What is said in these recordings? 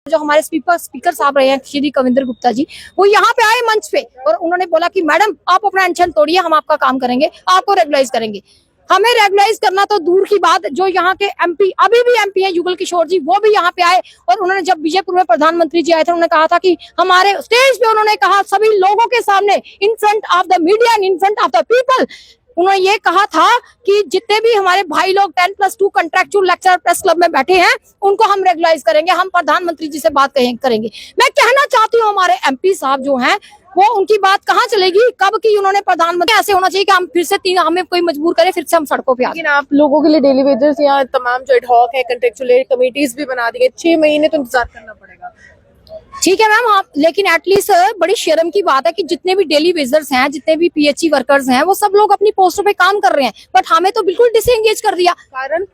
जो हमारे स्पीकर साहब रहे हैं श्री कविंद्र गुप्ता जी, वो यहाँ पे आए मंच पे और उन्होंने बोला कि मैडम आप अपना अनशन तोड़िए, हम आपका काम करेंगे, आपको रेगुलाइज करेंगे। हमें रेगुलाइज करना तो दूर की बात, जो यहाँ के एमपी अभी भी एमपी हैं युगल किशोर जी, वो भी यहाँ पे आए और उन्होंने जब बीजेपुर में प्रधानमंत्री जी आए थे, उन्होंने कहा था कि हमारे स्टेज पे उन्होंने कहा सभी लोगों के सामने, in front of the media and in front of the people, उन्होंने ये कहा था कि जितने भी हमारे भाई लोग 10+2 कॉन्ट्रैक्चुअल लेक्चरर प्रेस क्लब में बैठे हैं उनको हम रेगुलाइज करेंगे, हम प्रधानमंत्री जी से बात करेंगे। मैं कहना चाहती हूँ हमारे एमपी साहब जो हैं वो, उनकी बात कहाँ चलेगी, कब की उन्होंने प्रधानमंत्री, ऐसे होना चाहिए कि हम फिर से हमें कोई मजबूर करे फिर से हम सड़कों पे आ। लेकिन आप लोगों के लिए डेली वेजर्स या तमाम जो एडहॉक है कॉन्ट्रेक्चुअल कमेटीज भी बना दी है, 6 महीने तो इंतजार करना पड़ेगा। ठीक है मैम, आप लेकिन एटलीस्ट बड़ी शर्म की बात है कि जितने भी डेली वेजर्स हैं, जितने भी पीएचई वर्कर्स हैं, वो सब लोग अपनी पोस्टों पे काम कर रहे हैं, बट हमें तो बिल्कुल डिसएंगेज कर दिया। कारण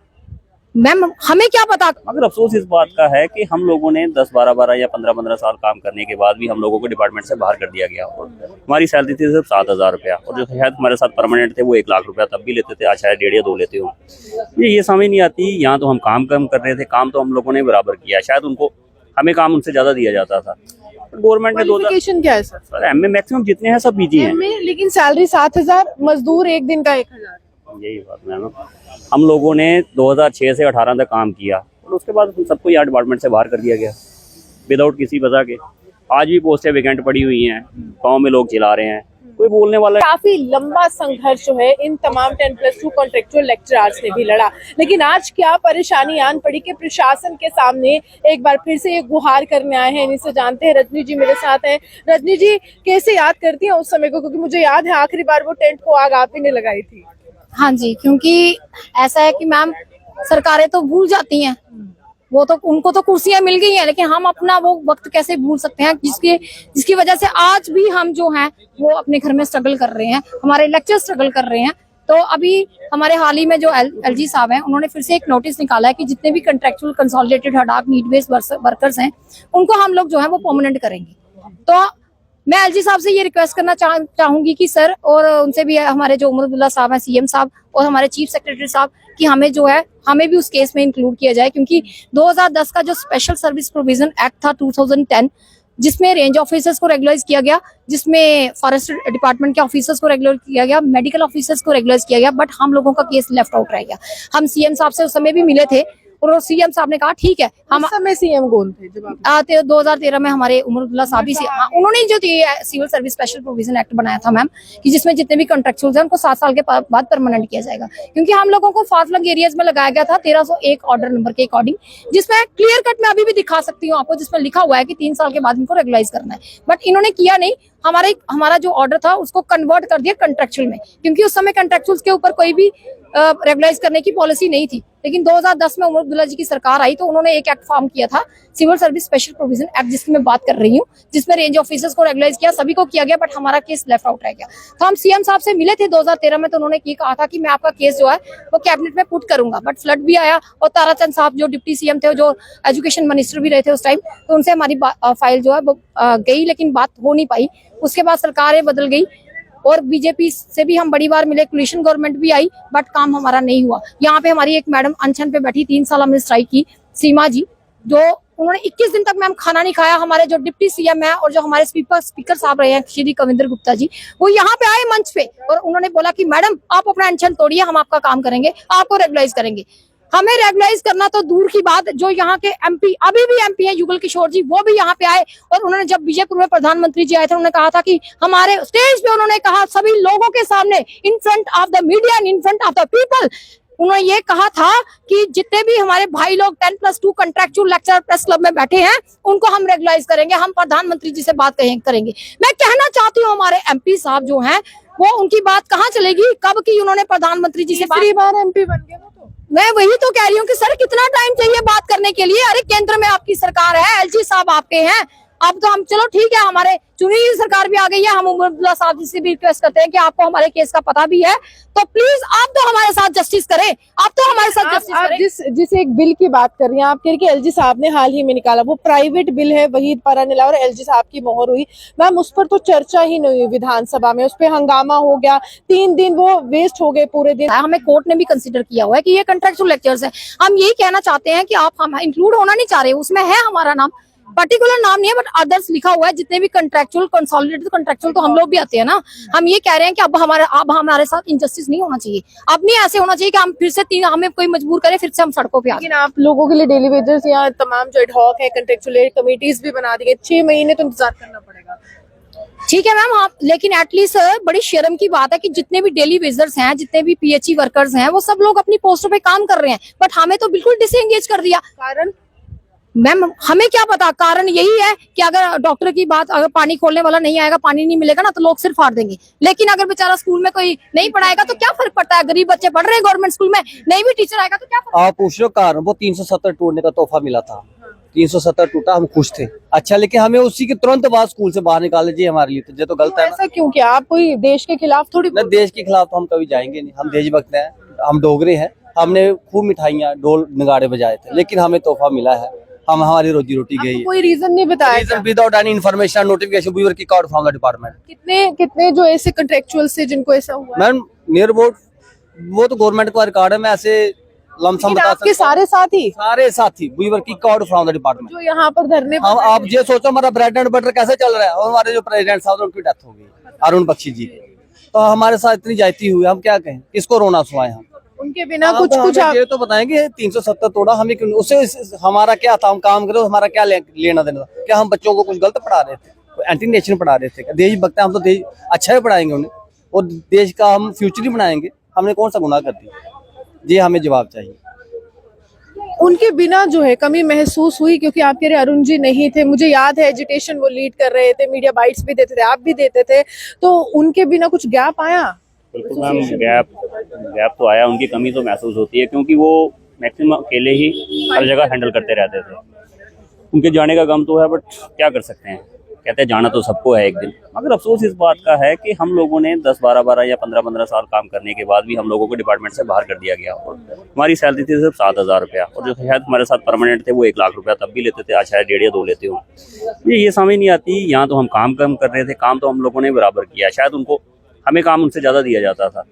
मैम हमें क्या पता। मगर अफसोस इस बात का है कि हम लोगों ने 10-12 या 15-15 साल काम करने के बाद भी हम लोगों को डिपार्टमेंट से बाहर कर दिया गया। और हमारी सैलरी थी सिर्फ 7,000 रुपया, और जो शायद हमारे साथ परमानेंट थे वो 1 लाख रुपया तब भी लेते थे, आज शायद 1.5 या 2 लेते हो। ये समझ नहीं आती। यहाँ तो हम काम कम कर रहे थे, काम तो हम लोगों ने बराबर किया, शायद उनको हमें काम उनसे ज्यादा दिया जाता था। गवर्नमेंट ने क्वालिफिकेशन क्या है सर? एमए मैक्सिमम जितने हैं सब पीजी हैं, लेकिन सैलरी 7,000, मजदूर एक दिन का 1,000। यही बात मैम। हम लोगों ने 2006 से 18 तक काम किया और उसके बाद सबको यहाँ डिपार्टमेंट से बाहर कर दिया गया विदाउट किसी वजह के। आज भी पोस्टें वैकेंट पड़ी हुई हैं, गाँव में लोग चिल्ला रहे हैं, कोई बोलने वाला। काफी लंबा संघर्ष जो है इन तमाम 10+2 कॉन्ट्रेक्चुअल लेक्चरर्स ने भी लड़ा, लेकिन आज क्या परेशानी आन पड़ी कि प्रशासन के सामने एक बार फिर से ये गुहार करने आए हैं। इनसे जानते हैं, रजनी जी मेरे साथ हैं। रजनी जी, कैसे याद करती हैं उस समय को, क्योंकि मुझे याद है आखिरी बार वो टेंट को आग आप ही ने लगाई थी। हाँ जी, क्योंकि ऐसा है कि मैम सरकारें तो भूल जाती हैं, वो तो उनको तो कुर्सियां मिल गई हैं, लेकिन हम अपना वो वक्त कैसे भूल सकते हैं जिसकी वजह से आज भी हम जो हैं वो अपने घर में स्ट्रगल कर रहे हैं, हमारे लेक्चर स्ट्रगल कर रहे हैं। तो अभी हमारे हाल ही में जो एलजी साहब हैं, उन्होंने फिर से एक नोटिस निकाला है कि जितने भी कंट्रेक्चुअल कंसोलिडेटेड हड़ाक नीड बेस्ड वर्कर्स हैं उनको हम लोग जो है वो परमानेंट करेंगे। तो मैं एलजी साहब से ये रिक्वेस्ट करना चाहूंगी कि सर, और उनसे भी हमारे जो उमर अब्दुल्ला साहब हैं सीएम साहब और हमारे चीफ सेक्रेटरी साहब, कि हमें जो है हमें भी उस केस में इंक्लूड किया जाए, क्योंकि 2010 का जो स्पेशल सर्विस प्रोविजन एक्ट था 2010, जिसमें रेंज ऑफिसर्स को रेगुलाइज किया गया, जिसमें फॉरेस्ट डिपार्टमेंट के ऑफिसर्स को रेगुलर किया गया, मेडिकल ऑफिसर्स को रेगुलाइज किया गया, बट हम लोगों का केस लेफ्ट आउट रह गया। हम सीएम साहब से उस समय भी मिले थे और सीएम साहब ने कहा ठीक है। हम समय सीएम कौन थे जब आप 2013 में हमारे उमर अब्दुल्ला साहब ही, उन्होंने जो civil service special provision act बनाया था मैम, कि जिसमें जितने भी कॉन्ट्रेक्चुअल्स हैं उनको 7 साल के बाद परमानेंट किया जाएगा, क्योंकि हम लोगों को फार फ्लंग एरियाज में लगाया गया था 1301 ऑर्डर नंबर के अकॉर्डिंग, जिसमें क्लियर कट में अभी भी दिखा सकती हूँ आपको, जिसमें लिखा हुआ है कि 3 साल के बाद इनको रेगुलाइज करना है, बट इन्होंने किया नहीं। हमारा जो ऑर्डर था उसको कन्वर्ट कर दिया कंट्रेक्चुअल में, क्योंकि उस समय कंट्रेक्चुअल्स के ऊपर कोई भी रेगुलाइज करने की पॉलिसी नहीं थी। लेकिन 2010 में उमर अब्दुल्ला जी की सरकार आई तो उन्होंने एक एक्ट फॉर्म किया था, civil service special provision act, जिसकी मैं बात कर रही हूँ, जिसमें रेंज ऑफिसर्स को रेगुलाइज किया, सभी को किया गया, बट हमारा केस लेफ्ट आउट रह गया। तो हम सीएम साहब से मिले थे 2013 में, तो उन्होंने ये कहा था कि मैं आपका केस जो है वो कैबिनेट में पुट करूंगा, बट फ्लड भी आया और ताराचंद साहब जो डिप्टी सीएम थे, जो एजुकेशन मिनिस्टर भी रहे थे उस टाइम, तो उनसे हमारी फाइल जो है वो गई, लेकिन बात हो नहीं पाई। उसके बाद सरकारें बदल गई और बीजेपी से भी हम बड़ी बार मिले, कोलिशन गवर्नमेंट भी आई, बट काम हमारा नहीं हुआ। यहाँ पे हमारी एक मैडम अनशन पे बैठी, 3 साल हमने स्ट्राइक की, सीमा जी, जो उन्होंने 21 दिन तक मैम खाना नहीं खाया। हमारे जो डिप्टी सीएम है और जो हमारे स्पीकर साहब रहे हैं श्री कविंद्र गुप्ता जी, वो यहाँ पे आए मंच पे और उन्होंने बोला कि मैडम आप अपना अनशन तोड़िए, हम आपका काम करेंगे, आपको रेगुलाइज करेंगे। हमें रेगुलाइज करना तो दूर की बात, जो यहाँ के एमपी अभी भी एमपी हैं युगल किशोर जी, वो भी यहाँ पे आए और उन्होंने जब बीजेपुर में प्रधानमंत्री जी आए थे, उन्होंने कहा था कि हमारे स्टेज पे उन्होंने कहा सभी लोगों के सामने, in front of the media and in front of the people, उन्होंने ये कहा था कि जितने भी हमारे भाई लोग 10+2 कॉन्ट्रैक्चुअल लेक्चरर प्रेस क्लब में बैठे हैं उनको हम रेगुलाइज करेंगे, हम प्रधानमंत्री जी से बात करेंगे। मैं कहना चाहती हूँ हमारे एमपी साहब जो हैं वो, उनकी बात कहाँ चलेगी, कब की उन्होंने प्रधानमंत्री जी से बार एमपी बन गए। मैं वही तो कह रही हूँ कि सर कितना टाइम चाहिए बात करने के लिए। अरे केंद्र में आपकी सरकार है, एलजी साहब आपके हैं, अब तो हम चलो ठीक है, हमारे चुनी हुई सरकार भी आ गई है। हम उमर अब्दुल्ला साहब जी से भी रिक्वेस्ट करते हैं कि आपको हमारे केस का पता भी है, तो प्लीज आप तो हमारे साथ जस्टिस करें, आप तो हमारे साथ जस्टिस करें। जिस एक बिल की बात कर रही हैं आप, कह रही कि एलजी साहब ने हाल ही में निकाला, वो प्राइवेट बिल है, वहीद पारानीला और एलजी साहब की मोहर हुई मैम, उस पर तो चर्चा ही नहीं हुई विधानसभा में, उस पर हंगामा हो गया, 3 दिन वो वेस्ट हो गए पूरे दिन। हमें कोर्ट ने भी कंसिडर किया हुआ है कि ये कंट्रेक्चुअल लेक्चर्स है। हम यही कहना चाहते हैं कि आप हम इंक्लूड होना नहीं चाह रहे, उसमें है हमारा नाम, पर्टिकुलर नाम नहीं है बट अदर्स लिखा हुआ है। जितने भी कंट्रेक्चुअल कंसोलिडेटेड कंट्रेक्चुअल तो हम लोग भी आते हैं ना। हम ये कह रहे हैं कि अब हमारे साथ इंजस्टिस नहीं होना चाहिए। अब नहीं ऐसे होना चाहिए कि हम फिर से हमें कोई मजबूर करे फिर से हम सड़कों पे आ जाएं। लेकिन आप लोगों के लिए डेली वेजेस या तमाम जो एडहॉक है कंट्रेक्चुअल कमिटीज भी बना दी है, 6 महीने तो इंतजार करना पड़ेगा। ठीक है मैम, आप लेकिन एटलीस्ट बड़ी शर्म की बात है कि जितने भी डेली वेजर्स हैं, जितने भी पीएचई वर्कर्स हैं, वो सब लोग अपनी पोस्टों पे काम कर रहे हैं, बट हमें तो बिल्कुल डिसएंगेज कर दिया। कारण मैम हमें क्या पता, कारण यही है कि अगर डॉक्टर की बात, अगर पानी खोलने वाला नहीं आएगा, पानी नहीं मिलेगा ना, तो लोग सिर फाड़ देंगे। लेकिन अगर बेचारा स्कूल में कोई नहीं पढ़ाएगा तो क्या फर्क पड़ता है? गरीब बच्चे पढ़ रहे हैं गवर्नमेंट स्कूल में, नहीं भी टीचर आएगा तो क्या फर्क? आप पूछ लो कारण, वो 370 टूटने का तोहफा मिला था, 370 टूटा, हम खुश थे। अच्छा, लेकिन हमें उसी के तुरंत बाद स्कूल से बाहर निकाले जी, हमारे लिए तो ये तो गलत है ना। ऐसा क्यों किया? आप कोई देश के खिलाफ थोड़ी न, देश के खिलाफ तो हम कभी जाएंगे नहीं। हम देशभक्त हैं, हम डोगरे हैं। हमने खूब मिठाइयाँ ढोल नगाड़े बजाए थे, लेकिन हमें तोहफा मिला है। हम हमारी रोजी रोटी गई है। कोई रीजन नहीं बताया क्या? Without any information notification we were kick out from the department. कितने जो ऐसे कंट्रेक्चुअल से जिनको ऐसा हुआ है? मैम नियर अबाउट, वो तो गवर्नमेंट का रिकॉर्ड है, मैं ऐसे लमसम लेकिन बता आपके सकता हूँ। सारे साथी सारे साथी we were kick out from the department. जो यहाँ पर धरने हम पर आप ये सोचो हमारा ब्रेड एंड बटर कैसे चल रहा है, और हमारे जो प्रेसिडेंट साहब उनकी डेथ हो गई, अरुण बख्शी जी की। तो हमारे साथ इतनी जाती हुई, हम क्या कहें, किसको रोना सुनाए हम? उनके बिना हम कुछ तो कुछ हमें ये तो बताएंगे 370 तोड़ा, हमें क्यों, उससे हमारा क्या था? हम काम करें, हमारा क्या लेना देना था? क्या हम बच्चों को कुछ गलत पढ़ा रहे थे, एंटी नेशन पढ़ा रहे थे? देशभक्त हैं हम, तो देश अच्छा ही पढ़ाएंगे उन्हें, और देश का हम फ्यूचर ही बनाएंगे। हमने कौन सा गुनाह कर दिया? ये हमें जवाब चाहिए। उनके बिना जो है कमी महसूस हुई, क्योंकि आप कह रहे हैं अरुण जी नहीं थे। मुझे याद है एजुटेशन वो लीड कर रहे थे, मीडिया बाइट्स भी देते थे, आप भी देते थे, तो उनके बिना कुछ गैप आया? बिल्कुल मैम, गैप तो आया, उनकी कमी तो महसूस होती है, क्योंकि वो मैक्सिमम अकेले ही हर जगह हैंडल करते रहते थे। उनके जाने का गम तो है, बट क्या कर सकते हैं, कहते हैं जाना तो सबको है एक दिन। मगर अफसोस इस बात का है कि हम लोगों ने 10-12 या 15-15 साल काम करने के बाद भी हम लोगों को डिपार्टमेंट से बाहर कर दिया गया। और हमारी सैलरी थी सिर्फ 7,000 रुपया, और जो शायद हमारे साथ परमानेंट थे वो 1 लाख रुपया तब भी लेते थे, आज शायद 1.5 या 2 लेते हो। ये समझ नहीं आती। यहाँ तो हम काम कम कर रहे थे, काम तो हम लोगों ने बराबर किया, शायद उनको हमें काम उनसे ज्यादा दिया जाता था।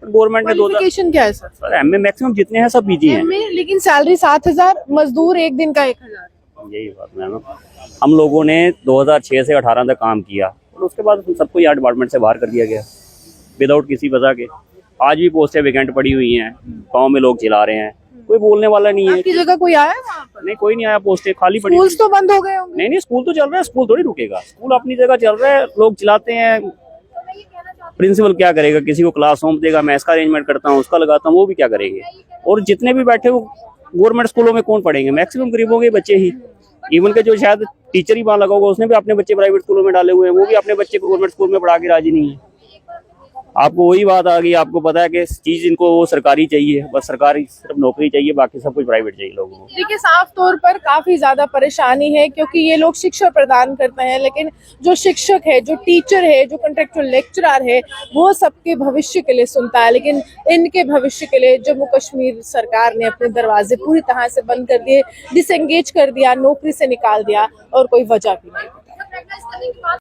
गवर्नमेंट ने क्वालिफिकेशन क्या है सर? एमए मैक्सिमम जितने हैं सब पीजी हैं। में, लेकिन सैलरी 7,000, मजदूर एक दिन का 1,000। यही बात मैम, हम लोगों ने 2006 से 18 तक काम किया, और उसके बाद सबको यहाँ डिपार्टमेंट से बाहर कर दिया गया विदाउट किसी वजह के। आज भी पोस्टें वैकेंट पड़ी हुई हैं, गांव में लोग चिल्ला रहे हैं, कोई बोलने वाला नहीं है। आपकी जगह कोई आया वहाँ पर? नहीं, कोई नहीं आया, पोस्टें खाली पड़ी। स्कूल्स तो बंद हो गए होंगे। नहीं, स्कूल तो चल रहा है, स्कूल थोड़ी रुकेगा, स्कूल अपनी जगह चल रहा है, लोग चिल्लाते हैं। प्रिंसिपल क्या करेगा? किसी को क्लास सौंप देगा, मैं इसका अरेंजमेंट करता हूँ, उसका लगाता हूँ, वो भी क्या करेंगे? और जितने भी बैठे वो गवर्नमेंट स्कूलों में कौन पढ़ेंगे? मैक्सिमम गरीबों के बच्चे ही। इवन के जो शायद टीचर ही वहाँ लगा होगा, उसने भी अपने बच्चे प्राइवेट स्कूलों में डाले हुए हैं, वो भी अपने बच्चे गवर्नमेंट स्कूल में पढ़ा के राजी नहीं है। आपको वही बात आ गई, आपको पता है कि चीज इनको वो सरकारी चाहिए, बस सरकारी सिर्फ नौकरी चाहिए, बाकी सब कुछ प्राइवेट चाहिए लोगों को। देखिए, साफ तौर पर काफी ज्यादा परेशानी है, क्योंकि ये लोग शिक्षा प्रदान करते हैं, लेकिन जो शिक्षक है, जो टीचर है, जो कंट्रेक्चुअल लेक्चरर है, वो सबके भविष्य के लिए सुनता है, लेकिन इनके भविष्य के लिए जम्मू कश्मीर सरकार ने अपने दरवाजे पूरी तरह से बंद कर दिए, डिसएंगेज कर दिया, नौकरी से निकाल दिया, और कोई वजह भी नहीं।